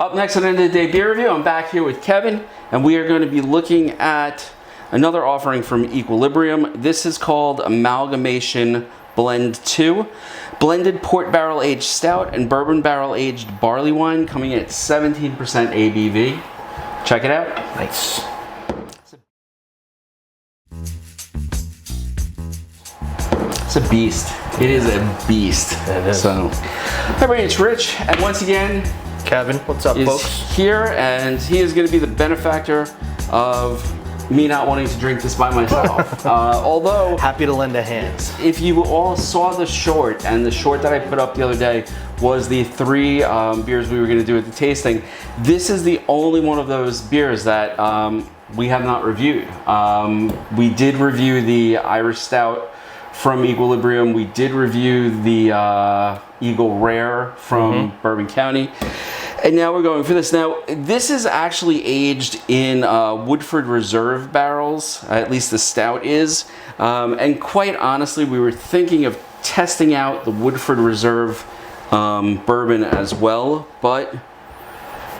Up next on the end of the day beer review, I'm back here with Kevin, and we are going to be looking at another offering from Equilibrium. This is called Amalgamation Blend 2. Blended port barrel aged stout and bourbon barrel aged barley wine, coming in at 17% ABV. Check it out. Nice. It's a beast. It is a beast. It is. So, everybody, it's Rich, and once again, Kevin, what's up, is folks? here, and he is going to be the benefactor of me not wanting to drink this by myself. Although, Happy to lend a hand. if you all saw the short, and the short that I put up the other day was the 3 beers we were going to do at the tasting, this is the only one of those beers that we have not reviewed. We did review the Irish Stout from Equilibrium. We did review the Eagle Rare from Bourbon County. And now we're going for this. Now, this is actually aged in Woodford Reserve barrels, at least the stout is. And quite honestly, we were thinking of testing out the Woodford Reserve bourbon as well, but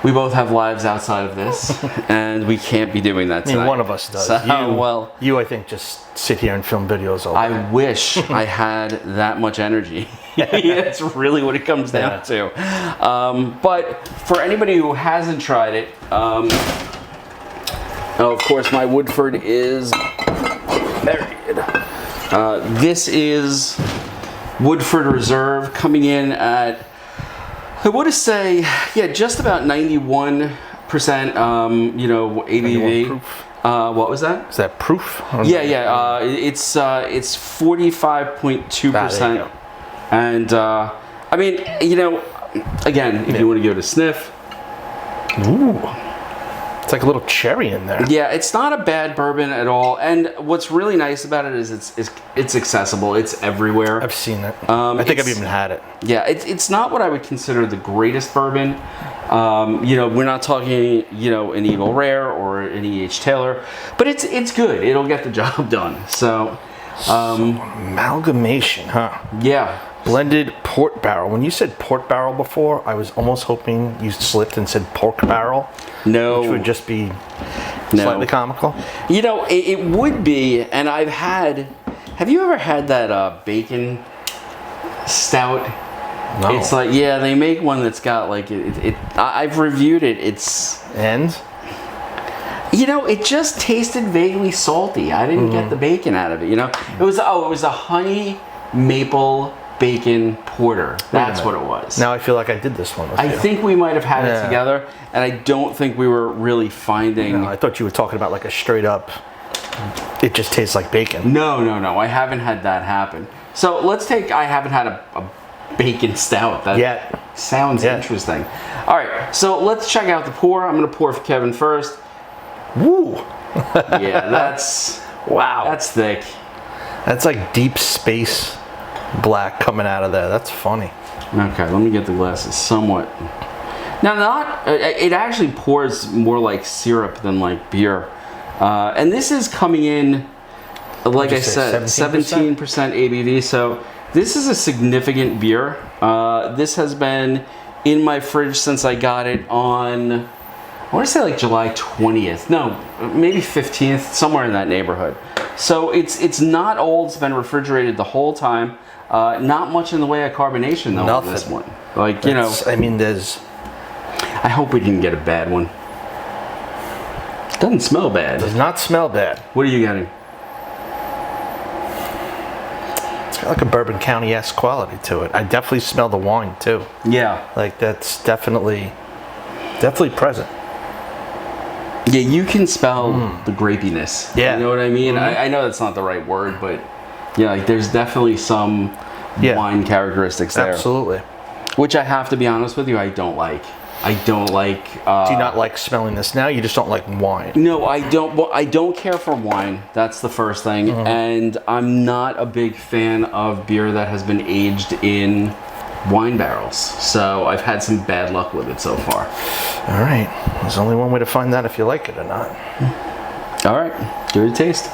we both have lives outside of this, and we can't be doing that tonight. I mean, one of us does. So, you, I think, just sit here and film videos all day. I wish I had that much energy. That's really what it comes down to. But for anybody who hasn't tried it, of course, my Woodford is very good. This is Woodford Reserve, coming in at, I want to say, yeah, just about 91%, ABV. Proof. What was that? Is that proof? Yeah. It's 45.2%. And I mean, again, if you want to give it a sniff. Ooh. It's like a little cherry in there. Yeah, it's not a bad bourbon at all. And what's really nice about it is it's accessible. It's everywhere. I've seen it. I think I've even had it. Yeah, it's not what I would consider the greatest bourbon. We're not talking, an Eagle Rare or an E.H. Taylor, but it's good. It'll get the job done. So, amalgamation, huh? Yeah. Blended port barrel. When you said port barrel before, I was almost hoping you slipped and said pork barrel. No. Which would just be slightly comical. It would be, and have you ever had that bacon stout? No. It's like, yeah, they make one that's got like, I've reviewed it, And? It just tasted vaguely salty. I didn't get the bacon out of it, It was a honey maple bacon porter. That's what it was. Now I feel like I did this one with you. I think we might have had it together, and I don't think we were really finding... No, I thought you were talking about like a straight up, it just tastes like bacon. No. I haven't had that happen. So I haven't had a bacon stout. That sounds interesting. All right, so let's check out the pour. I'm going to pour for Kevin first. Woo! Yeah, that's... Wow. That's thick. That's like deep space black coming out of there. That's funny. Okay, let me get the glasses somewhat. Now, it actually pours more like syrup than like beer. And this is coming in, like I said, 17% ABV. So this is a significant beer. This has been in my fridge since I got it on, I want to say like July 20th. No, maybe 15th, somewhere in that neighborhood. So it's not old. It's been refrigerated the whole time. Not much in the way of carbonation though. Nothing. On this one. Like, I mean, there's... I hope we didn't get a bad one. Doesn't smell bad. Does not smell bad. What are you getting? It's got like a Bourbon County-esque quality to it. I definitely smell the wine too. Yeah. Like that's definitely present. Yeah, you can smell the grapiness. Yeah. You know what I mean? I know that's not the right word, but yeah, like there's definitely some wine characteristics there. Absolutely. Which I have to be honest with you, I don't like. I don't like... Do you not like smelling this now? You just don't like wine? No, I don't. Well, I don't care for wine. That's the first thing. And I'm not a big fan of beer that has been aged in wine barrels. So I've had some bad luck with it so far. All right. There's only one way to find out if you like it or not. All right. Give it a taste.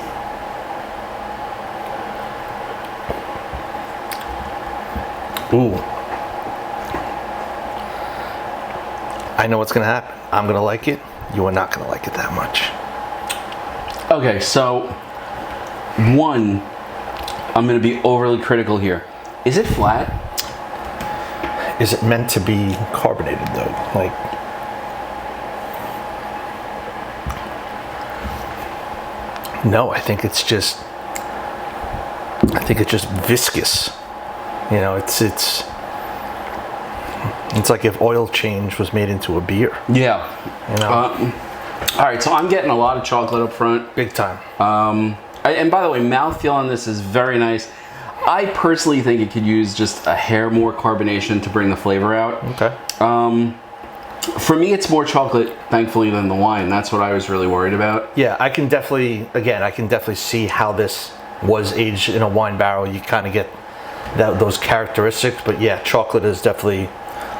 Ooh. I know what's going to happen. I'm going to like it. You are not going to like it that much. Okay, so one, I'm going to be overly critical here. Is it flat? Is it meant to be carbonated though? Like, no, I think it's just viscous. You know, it's like if oil change was made into a beer. Yeah. You know? All right, so I'm getting a lot of chocolate up front. Big time. And by the way, mouthfeel on this is very nice. I personally think it could use just a hair more carbonation to bring the flavor out. Okay. For me, it's more chocolate, thankfully, than the wine. That's what I was really worried about. Yeah, I can definitely see how this was aged in a wine barrel. You kind of get those characteristics, but yeah, chocolate is definitely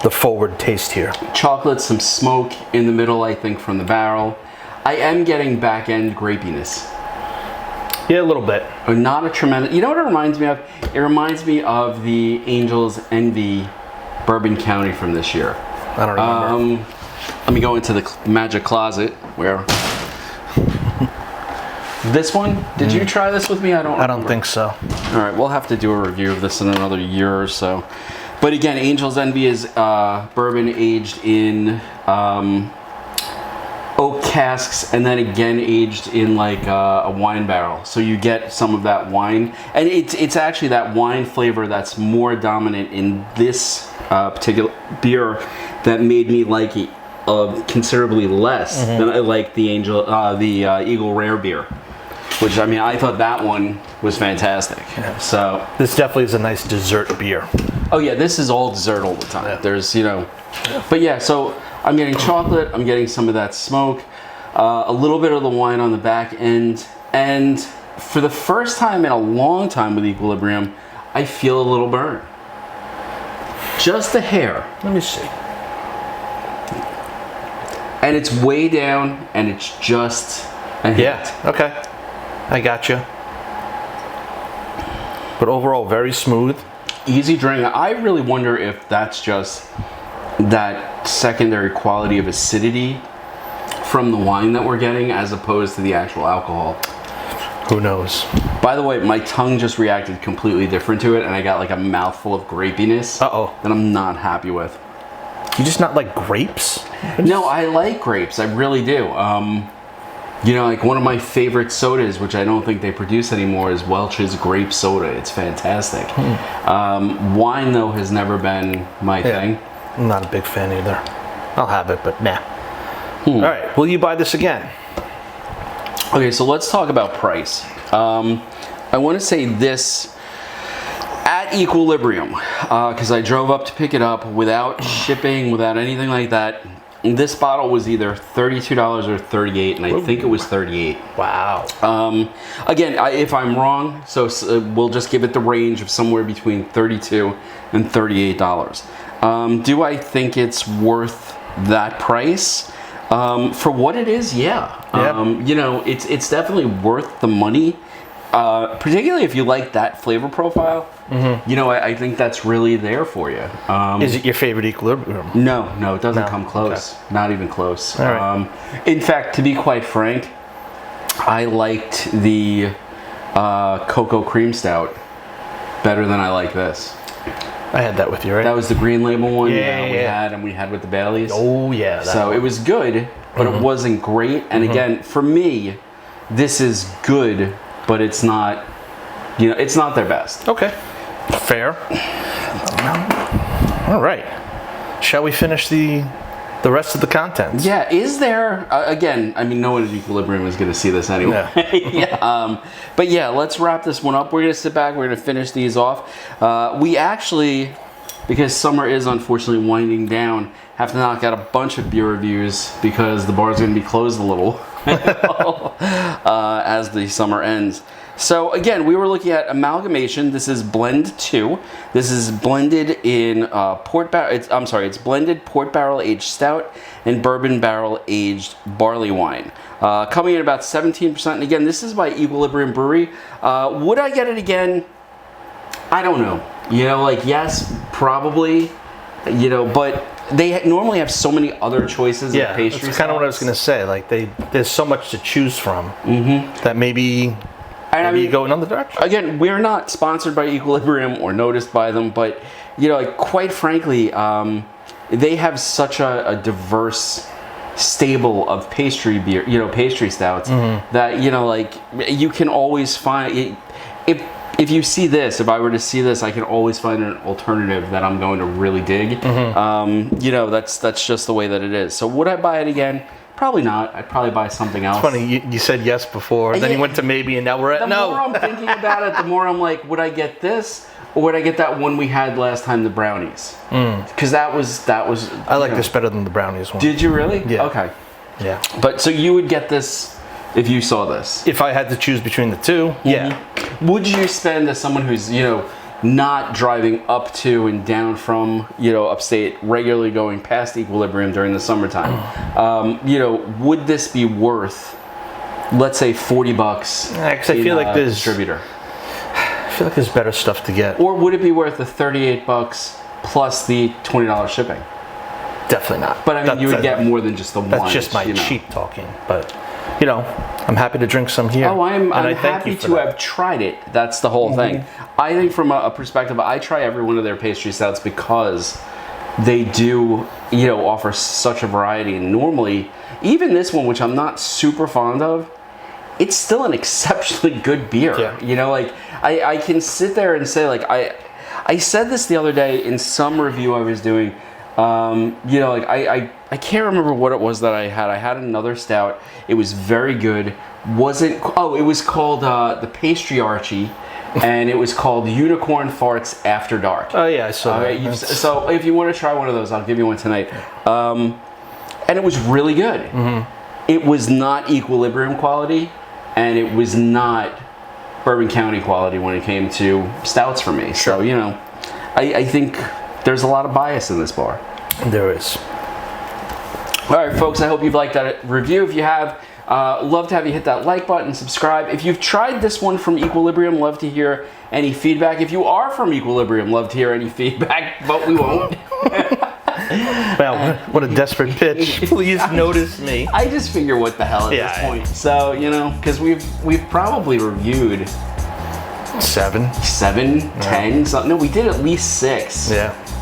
the forward taste here. Chocolate, some smoke in the middle, I think, from the barrel. I am getting back-end grapiness. Yeah, a little bit. Not a tremendous... You know what it reminds me of? It reminds me of the Angel's Envy Bourbon County from this year. I don't remember. Let me go into the magic closet where... This one? Did you try this with me? I don't think so. All right, we'll have to do a review of this in another year or so. But again, Angel's Envy is bourbon aged in oak casks and then again aged in like a wine barrel. So you get some of that wine. And it's actually that wine flavor that's more dominant in this particular beer that made me like it considerably less than I like the Eagle Rare beer. Which, I mean, I thought that one was fantastic. Yeah. So this definitely is a nice dessert beer. Oh yeah, this is all dessert all the time. Yeah. There's, but yeah, so I'm getting chocolate, I'm getting some of that smoke, a little bit of the wine on the back end, and for the first time in a long time with Equilibrium, I feel a little burn. Just a hair. Let me see. And it's way down, and it's just a hint. Yeah, okay. I got you. But overall, very smooth. Easy drink. I really wonder if that's just that secondary quality of acidity from the wine that we're getting as opposed to the actual alcohol. Who knows? By the way, my tongue just reacted completely different to it and I got like a mouthful of grapiness that I'm not happy with. You just not like grapes? No, I like grapes. I really do. Like one of my favorite sodas, which I don't think they produce anymore, is Welch's Grape Soda. It's fantastic. Wine, though, has never been my thing. I'm not a big fan either. I'll have it, but nah. All right, will you buy this again? Okay, so let's talk about price. I want to say this at Equilibrium, because I drove up to pick it up without shipping, without anything like that. This bottle was either $32 or $38, and I think it was $38. Wow. Again, if I'm wrong, so we'll just give it the range of somewhere between $32 and $38. Do I think it's worth that price? For what it is, yeah. It's definitely worth the money. Particularly if you like that flavor profile, I think that's really there for you. Is it your favorite Equilibrium? No, it doesn't come close. Okay. Not even close. All right. In fact, to be quite frank, I liked the Cocoa Cream Stout better than I like this. I had that with you, right? That was the green label one we had with the Baileys. Oh, yeah. So it was good, but it wasn't great. And again, for me, this is good, but it's not, it's not their best. Okay. Fair. All right. Shall we finish the rest of the contents? Yeah. Is there, again, I mean, no one at Equilibrium is going to see this anyway. Yeah. But yeah, let's wrap this one up. We're going to sit back. We're going to finish these off. We actually, because summer is unfortunately winding down, have to knock out a bunch of beer reviews because the bar's going to be closed a little as the summer ends. So again, we were looking at Amalgamation. This is Blend 2. This is blended in it's blended port barrel aged stout and bourbon barrel aged barley wine. Coming in about 17%. And again, this is by Equilibrium Brewery. Would I get it again? I don't know. Yes, probably. But they normally have so many other choices of Yeah, pastry. that's kind of what I was gonna say. Like there's so much to choose from that maybe you go another direction. Again, we're not sponsored by Equilibrium or noticed by them, but like quite frankly, they have such a diverse stable of pastry beer, pastry stouts that like you can always find if you see this, if I were to see this, I can always find an alternative that I'm going to really dig. That's just the way that it is. So would I buy it again? Probably not. I'd probably buy something else. It's funny, you said yes before, then you went to maybe, and now we're at no. The more I'm thinking about it, the more I'm like, would I get this? Or would I get that one we had last time, the brownies? Because that was. I like this better than the brownies one. Did you really? Yeah. Okay. Yeah. But so you would get this if you saw this? If I had to choose between the two, yeah. Would you spend, as someone who's not driving up to and down from upstate, regularly going past Equilibrium during the summertime, would this be worth, let's say, $40? Because I feel like there's distributor. I feel like there's better stuff to get. Or would it be worth the $38 plus the $20 shipping? Definitely not. But I mean, you would get more than just the one. That's just my cheap talking. But I'm happy to drink some here. Oh, I'm happy to have tried it. That's the whole thing. I think from a perspective, I try every one of their pastry stouts because they do, offer such a variety. And normally, even this one, which I'm not super fond of, it's still an exceptionally good beer. Yeah. I can sit there and say, I said this the other day in some review I was doing. I can't remember what it was that I had. I had another stout. It was very good. It was called the Pastry Archie, and it was called Unicorn Farts After Dark. Oh yeah, I saw that. So if you want to try one of those, I'll give you one tonight. And it was really good. It was not Equilibrium quality, and it was not Bourbon County quality when it came to stouts for me. So I think there's a lot of bias in this bar. There is. All right, folks, I hope you've liked that review. If you have, love to have you hit that like button, subscribe. If you've tried this one from Equilibrium, love to hear any feedback. If you are from Equilibrium, love to hear any feedback, but we won't. Well, what a desperate pitch. Please notice me. I just figure what the hell at this point. So, because we've probably reviewed 7, 10, something. No, we did at least 6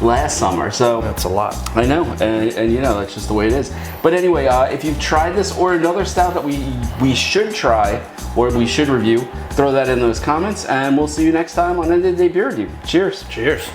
last summer. So that's a lot. I know, and that's just the way it is. But anyway, if you've tried this or another stout that we should try or we should review, throw that in those comments, and we'll see you next time on End of the Day Beer Review. Cheers. Cheers.